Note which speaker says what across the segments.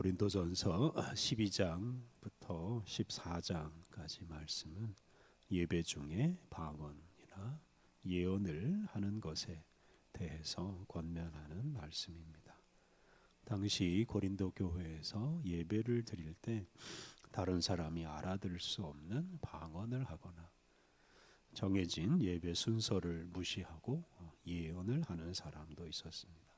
Speaker 1: 고린도전서 12장부터 14장까지 말씀은 예배 중에 방언이나 예언을 하는 것에 대해서 권면하는 말씀입니다. 당시 고린도 교회에서 예배를 드릴 때 다른 사람이 알아들을 수 없는 방언을 하거나 정해진 예배 순서를 무시하고 예언을 하는 사람도 있었습니다.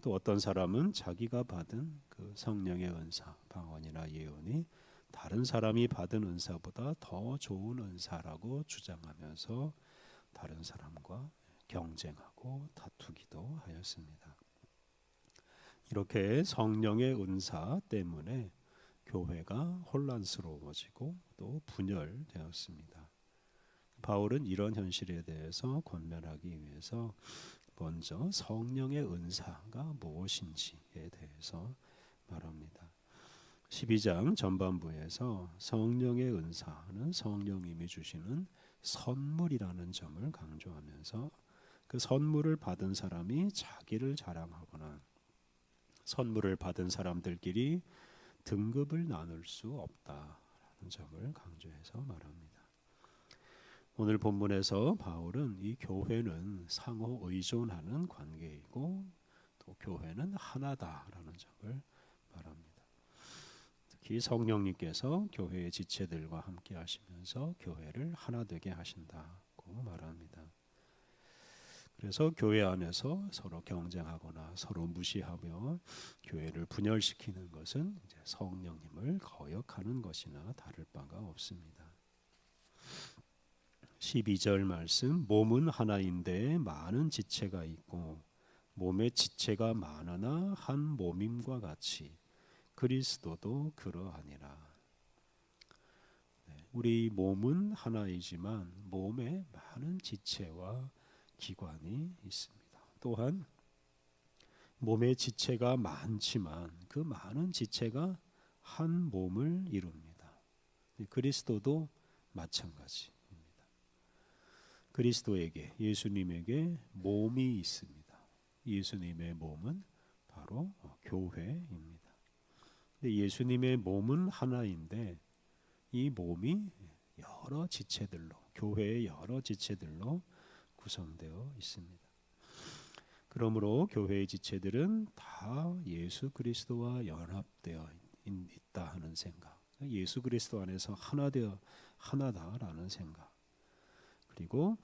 Speaker 1: 또 어떤 사람은 자기가 받은 그 성령의 은사, 방언이나 예언이 다른 사람이 받은 은사보다 더 좋은 은사라고 주장하면서 다른 사람과 경쟁하고 다투기도 하였습니다. 이렇게 성령의 은사 때문에 교회가 혼란스러워지고 또 분열되었습니다. 바울은 이런 현실에 대해서 권면하기 위해서 먼저 성령의 은사가 무엇인지에 대해서 말합니다. 12장 전반부에서 성령의 은사는 성령님이 주시는 선물이라는 점을 강조하면서 그 선물을 받은 사람이 자기를 자랑하거나 선물을 받은 사람들끼리 등급을 나눌 수 없다라는 점을 강조해서 말합니다. 오늘 본문에서 바울은 이 교회는 상호 의존하는 관계이고 또 교회는 하나다라는 점을 말합니다. 특히 성령님께서 교회의 지체들과 함께 하시면서 교회를 하나 되게 하신다고 말합니다. 그래서 교회 안에서 서로 경쟁하거나 서로 무시하며 교회를 분열시키는 것은 이제 성령님을 거역하는 것이나 다를 바가 없습니다. 12절 말씀, 몸은 하나인데 많은 지체가 있고 몸의 지체가 많으나 한 몸임과 같이 그리스도도 그러하니라. 우리 몸은 하나이지만 몸에 많은 지체와 기관이 있습니다. 또한 몸의 지체가 많지만 그 많은 지체가 한 몸을 이룹니다. 그리스도도 마찬가지. 그리스도에게, 예수님에게 몸이 있습니다. 예수님의 몸은 바로 교회입니다. 예수님의 몸은 하나인데 이 몸이 여러 지체들로, 교회의 여러 지체들로 구성되어 있습니다. 그러므로 교회의 지체들은 다 예수 그리스도와 연합되어 있다 하는 생각, 예수 그리스도 안에서 하나다라는 생각, 그리고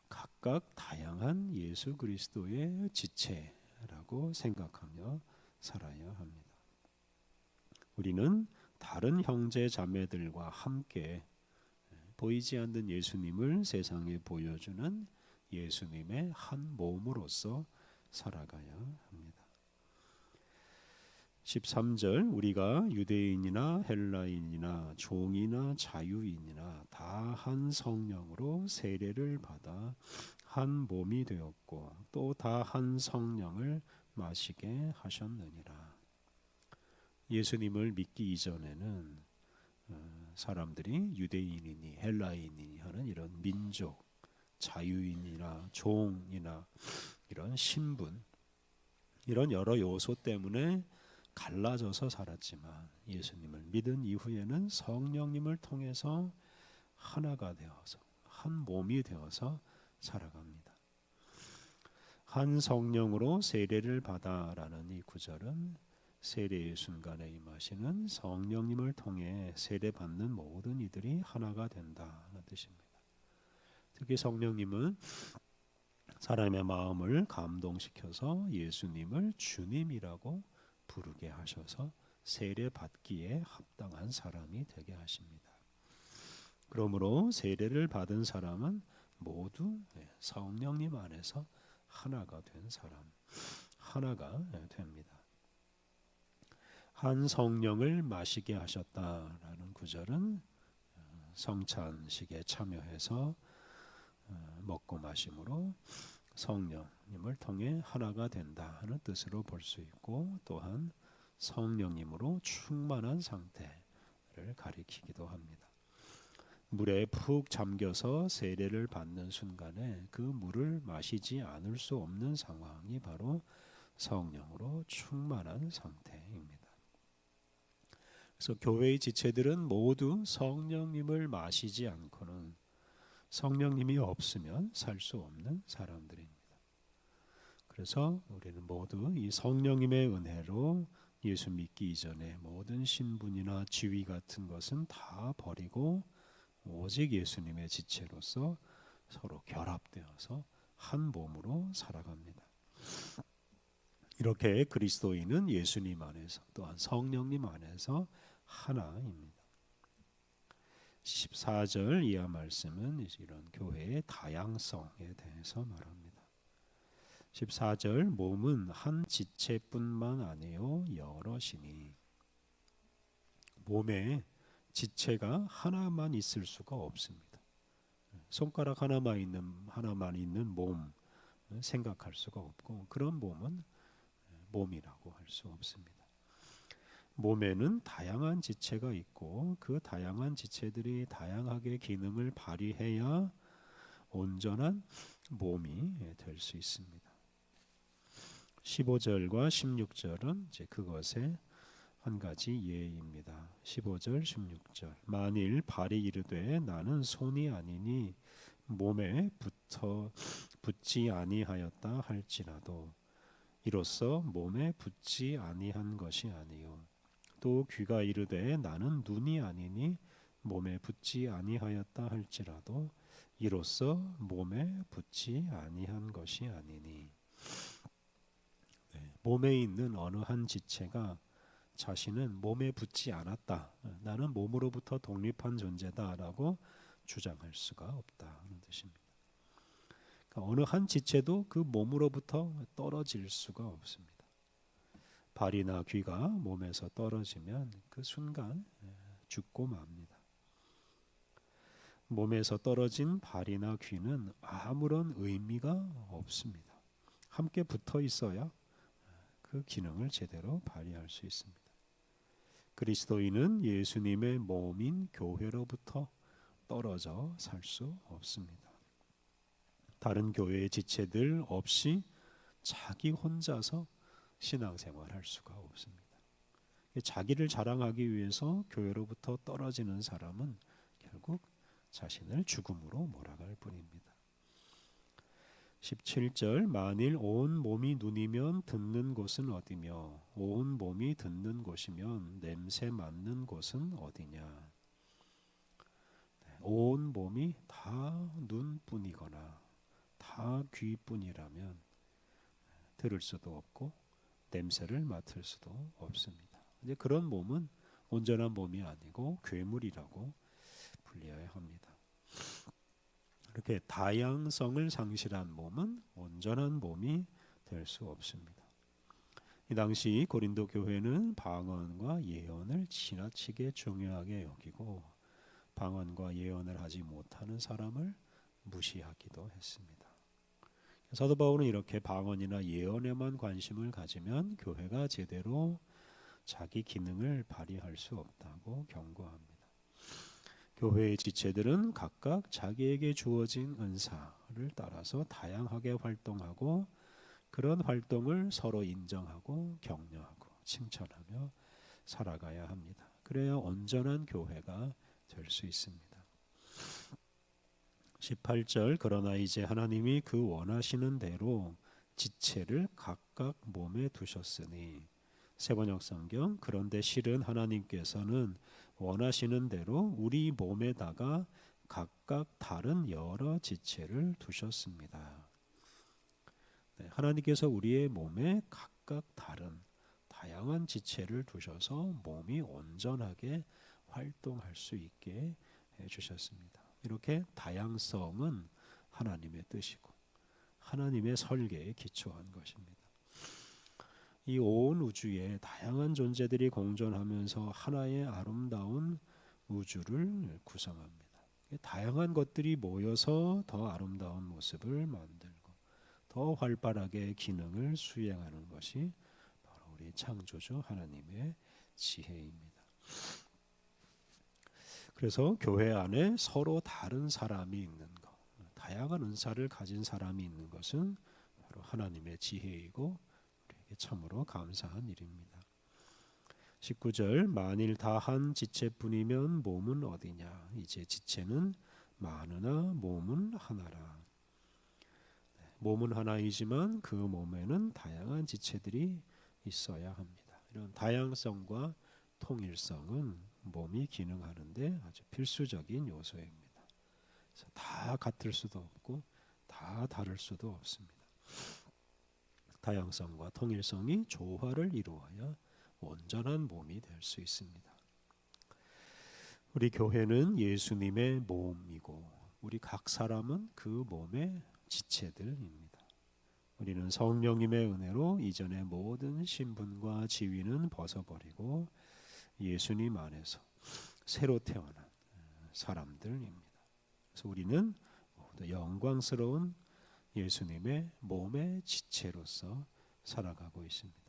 Speaker 1: 각각 다양한 예수 그리스도의 지체라고 생각하며 살아야 합니다. 우리는 다른 형제 자매들과 함께 보이지 않는 예수님을 세상에 보여주는 예수님의 한 몸으로서 살아가야 합니다. 13절, 우리가 유대인이나 헬라인이나 종이나 자유인이나 다 한 성령으로 세례를 받아 한 몸이 되었고 또 다 한 성령을 마시게 하셨느니라. 예수님을 믿기 이전에는 사람들이 유대인이니 헬라인이니 하는 이런 민족, 자유인이나 종이나 이런 신분, 이런 여러 요소 때문에 갈라져서 살았지만 예수님을 믿은 이후에는 성령님을 통해서 하나가 되어서 한 몸이 되어서 살아갑니다. 한 성령으로 세례를 받아라는 이 구절은 세례의 순간에 임하시는 성령님을 통해 세례받는 모든 이들이 하나가 된다는 뜻입니다. 특히 성령님은 사람의 마음을 감동시켜서 예수님을 주님이라고 부르게 하셔서 세례받기에 합당한 사람이 되게 하십니다. 그러므로 세례를 받은 사람은 모두 성령님 안에서 하나가 된 사람, 하나가 됩니다. 한 성령을 마시게 하셨다라는 구절은 성찬식에 참여해서 먹고 마심으로 성령님을 통해 하나가 된다 하는 뜻으로 볼 수 있고 또한 성령님으로 충만한 상태를 가리키기도 합니다. 물에 푹 잠겨서 세례를 받는 순간에 그 물을 마시지 않을 수 없는 상황이 바로 성령으로 충만한 상태입니다. 그래서 교회의 지체들은 모두 성령님을 마시지 않고는, 성령님이 없으면 살 수 없는 사람들입니다. 그래서 우리는 모두 이 성령님의 은혜로 예수 믿기 이전에 모든 신분이나 지위 같은 것은 다 버리고 오직 예수님의 지체로서 서로 결합되어서 한 몸으로 살아갑니다. 이렇게 그리스도인은 예수님 안에서 또한 성령님 안에서 하나입니다. 14절 이하 말씀은 이런 교회의 다양성에 대해서 말합니다. 14절 몸은 한 지체뿐만 아니요 여럿이니. 몸에 지체가 하나만 있을 수가 없습니다. 손가락 하나만 있는 몸 생각할 수가 없고, 그런 몸은 몸이라고 할 수 없습니다. 몸에는 다양한 지체가 있고 그 다양한 지체들이 다양하게 기능을 발휘해야 온전한 몸이 될 수 있습니다. 15절과 16절은 이제 그것의 한 가지 예입니다. 15절, 16절. 만일 발이 이르되 나는 손이 아니니 몸에 붙지 아니하였다 할지라도 이로써 몸에 붙지 아니한 것이 아니요. 또 귀가 이르되 나는 눈이 아니니 몸에 붙지 아니하였다 할지라도 이로써 몸에 붙지 아니한 것이 아니니. 몸에 있는 어느 한 지체가 자신은 몸에 붙지 않았다, 나는 몸으로부터 독립한 존재다라고 주장할 수가 없다는 뜻입니다. 그러니까 어느 한 지체도 그 몸으로부터 떨어질 수가 없습니다. 발이나 귀가 몸에서 떨어지면 그 순간 죽고 맙니다. 몸에서 떨어진 발이나 귀는 아무런 의미가 없습니다. 함께 붙어 있어야 그 기능을 제대로 발휘할 수 있습니다. 그리스도인은 예수님의 몸인 교회로부터 떨어져 살 수 없습니다. 다른 교회의 지체들 없이 자기 혼자서 신앙생활할 수가 없습니다. 자기를 자랑하기 위해서 교회로부터 떨어지는 사람은 결국 자신을 죽음으로 몰아갈 뿐입니다. 17절 만일 온 몸이 눈이면 듣는 곳은 어디며 온 몸이 듣는 곳이면 냄새 맡는 곳은 어디냐. 온 몸이 다 눈뿐이거나 다 귀뿐이라면 들을 수도 없고 냄새를 맡을 수도 없습니다. 이제 그런 몸은 온전한 몸이 아니고 괴물이라고 불려야 합니다. 이렇게 다양성을 상실한 몸은 온전한 몸이 될 수 없습니다. 이 당시 고린도 교회는 방언과 예언을 지나치게 중요하게 여기고 방언과 예언을 하지 못하는 사람을 무시하기도 했습니다. 사도 바울은 이렇게 방언이나 예언에만 관심을 가지면 교회가 제대로 자기 기능을 발휘할 수 없다고 경고합니다. 교회의 지체들은 각각 자기에게 주어진 은사를 따라서 다양하게 활동하고 그런 활동을 서로 인정하고 격려하고 칭찬하며 살아가야 합니다. 그래야 온전한 교회가 될 수 있습니다. 18절 그러나 이제 하나님이 그 원하시는 대로 지체를 각각 몸에 두셨으니. 세번역 성경 그런데 실은 하나님께서는 원하시는 대로 우리 몸에다가 각각 다른 여러 지체를 두셨습니다. 하나님께서 우리의 몸에 각각 다른 다양한 지체를 두셔서 몸이 온전하게 활동할 수 있게 해주셨습니다. 이렇게 다양성은 하나님의 뜻이고 하나님의 설계에 기초한 것입니다. 이 온 우주에 다양한 존재들이 공존하면서 하나의 아름다운 우주를 구성합니다. 다양한 것들이 모여서 더 아름다운 모습을 만들고 더 활발하게 기능을 수행하는 것이 바로 우리 창조주 하나님의 지혜입니다. 그래서 교회 안에 서로 다른 사람이 있는 것, 다양한 은사를 가진 사람이 있는 것은 바로 하나님의 지혜이고 우리에게 참으로 감사한 일입니다. 19절 만일 다 한 지체뿐이면 몸은 어디냐. 이제 지체는 많으나 몸은 하나라. 몸은 하나이지만 그 몸에는 다양한 지체들이 있어야 합니다. 이런 다양성과 통일성은 몸이 기능하는데 아주 필수적인 요소입니다. 그래서 다 같을 수도 없고 다 다를 수도 없습니다. 다양성과 통일성이 조화를 이루어야 온전한 몸이 될 수 있습니다. 우리 교회는 예수님의 몸이고 우리 각 사람은 그 몸의 지체들입니다. 우리는 성령님의 은혜로 이전의 모든 신분과 지위는 벗어버리고 예수님 안에서 새로 태어난 사람들입니다. 그래서 우리는 모두 영광스러운 예수님의 몸의 지체로서 살아가고 있습니다.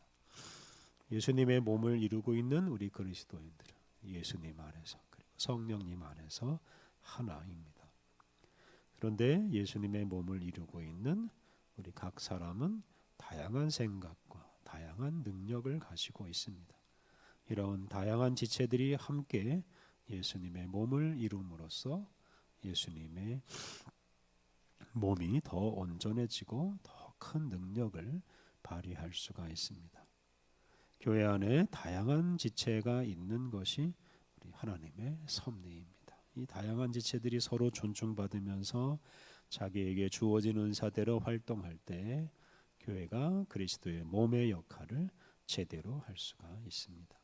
Speaker 1: 예수님의 몸을 이루고 있는 우리 그리스도인들은 예수님 안에서 그리고 성령님 안에서 하나입니다. 그런데 예수님의 몸을 이루고 있는 우리 각 사람은 다양한 생각과 다양한 능력을 가지고 있습니다. 이런 다양한 지체들이 함께 예수님의 몸을 이룸으로써 예수님의 몸이 더 온전해지고 더 큰 능력을 발휘할 수가 있습니다. 교회 안에 다양한 지체가 있는 것이 우리 하나님의 섭리입니다. 이 다양한 지체들이 서로 존중받으면서 자기에게 주어진 은사대로 활동할 때 교회가 그리스도의 몸의 역할을 제대로 할 수가 있습니다.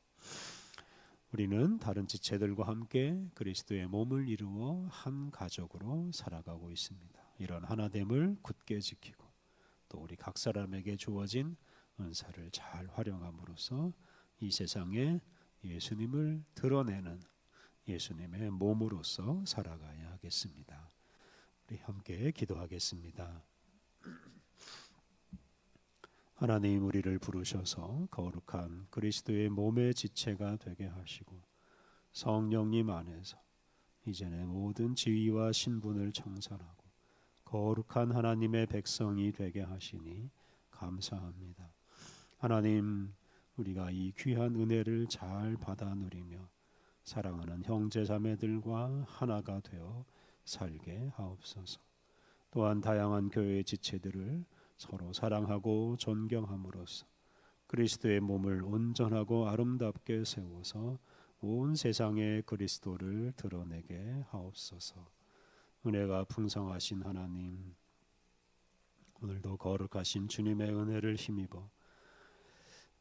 Speaker 1: 우리는 다른 지체들과 함께 그리스도의 몸을 이루어 한 가족으로 살아가고 있습니다. 이런 하나됨을 굳게 지키고 또 우리 각 사람에게 주어진 은사를 잘 활용함으로써 이 세상에 예수님을 드러내는 예수님의 몸으로서 살아가야 하겠습니다. 우리 함께 기도하겠습니다. 하나님, 우리를 부르셔서 거룩한 그리스도의 몸의 지체가 되게 하시고 성령님 안에서 이전의 모든 지위와 신분을 청산하고 거룩한 하나님의 백성이 되게 하시니 감사합니다. 하나님, 우리가 이 귀한 은혜를 잘 받아 누리며 사랑하는 형제 자매들과 하나가 되어 살게 하옵소서. 또한 다양한 교회의 지체들을 서로 사랑하고 존경함으로써 그리스도의 몸을 온전하고 아름답게 세워서 온 세상에 그리스도를 드러내게 하옵소서. 은혜가 풍성하신 하나님, 오늘도 거룩하신 주님의 은혜를 힘입어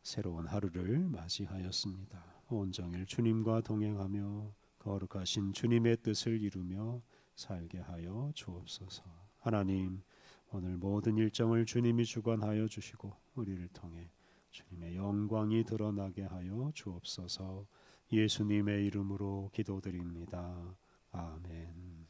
Speaker 1: 새로운 하루를 맞이하였습니다. 온종일 주님과 동행하며 거룩하신 주님의 뜻을 이루며 살게 하여 주옵소서. 하나님, 오늘 모든 일정을 주님이 주관하여 주시고 우리를 통해 주님의 영광이 드러나게 하여 주옵소서. 예수님의 이름으로 기도드립니다. 아멘.